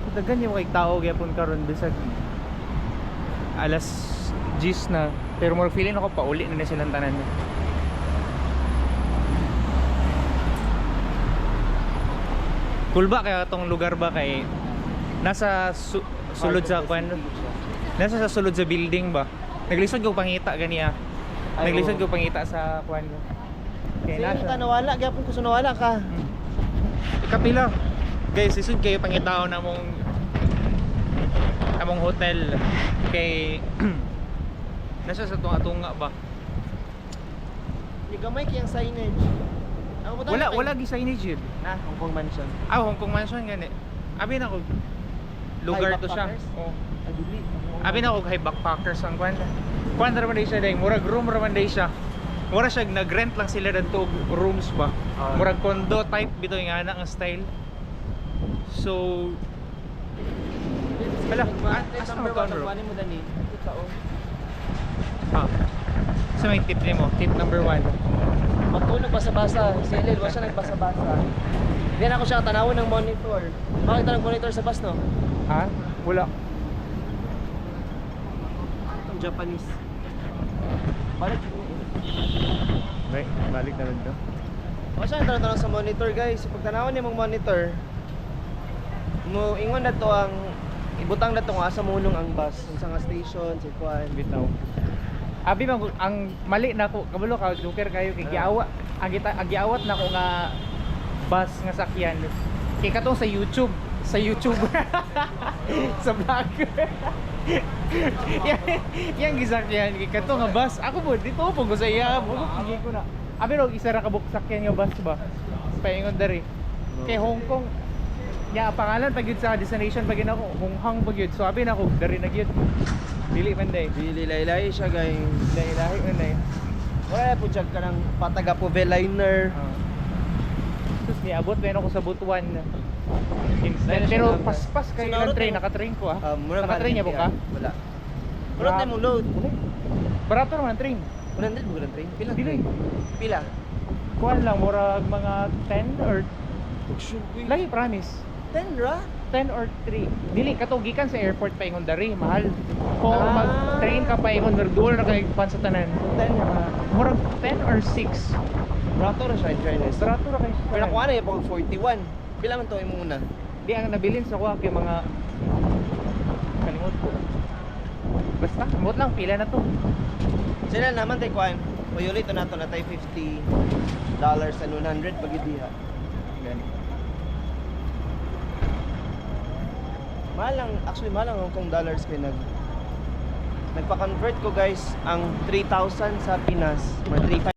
Dagan yung kay tao gyapon karon bisag alas 10 na. Pero more feeling ako pauli na silang tanan. Cool ba kaya tong lugar ba kay nasa sulod sa kwan? Nasa sa sulod sa building ba? Naglisod ko pangita ganiya. Naglisod ko pangita sa kwan. Kay Sige ka nawala, gyapon ko nawala ka. Ikapila. Guys, isod kayo pangitaon among hotel kay nasa sa tunga-tunga ba? Di gamay kayang signage. Wala gi signage yun. Na, Hong Kong Mansion. Hong Kong Mansion gani. Abi na ko lugar Hi, to siya. backpackers? Oh. Adili. Abi na ko kay backpackers ang kwan. Kwan ra man day siya ding murag room ra man day siya. Mura siya nag-rent lang sila dito rooms ba. Murag condo type bitaw nga na ang style. So wala, asa mo to bro? Mo dani. Sa may tip mo, tip number 1. Magtulog basa-basa. Si Elil, wala siya nagbasa-basa. Diyan ako siya tanawon ng monitor. Bakit ka nag-monitor sa bus, no? Ha? Wala. Itong Japanese. Balik. Balik na rin to. Wala siya tanong sa monitor, guys. Pag tanawon niya mong monitor, mo ingon na to ang ibutang na to nga sa munong ang bus. Sa nga station, si Kwan. Bitaw. Abi man ang mali na ko kabalo ka joker kayo kay giawa ang giawat na ko nga bus nga sakyan kay katong sa YouTube sa vlog yang gisakyan kay katong nga bus ako po dito po ko sa iya bugo pigi ko na abi ro isa ra ka sakyan nga bus ba paingon dari kay Hong Kong ya pangalan pag yun sa destination pag yun ako Honghang pag yun so abi na ko dari na gyud dili man day Dili laylay siya, guys. lahi man day Wala po siya ka ng pataga po veliner. Sus ni abot meron ko sa Butuan instant Dahil pero siya paspas kayo Sinarot ng train yung- naka-train ko Mura naka-train niya po ka? Wala. Mura tayo mong load. Barato naman ang train 100 mo ka ng train? Pila? dili Pila? kuhan lang murag mga 10 or lagi promise 10 ra? 10 or 3 dili katugikan sa airport pa ingon dari mahal kung Ah. mag-train ka pa ingon duol na kay pan sa tanan 10 ra. murag 10 or 6 Rato ra siya in fairness. barato ra kay Pero nakuha na yung pang 41. Pila man to yung muna? di ang nabilin sa kuha kay mga kalimot ko basta kamot lang pila na to Sila naman tayo kuhaan. Uyulit na to na tayo $50 and 100 pag diha. gani Mahal lang, actually mahal lang Hong Kong dollars kay nagpa-convert ko guys ang 3,000 sa Pinas, mga 3,500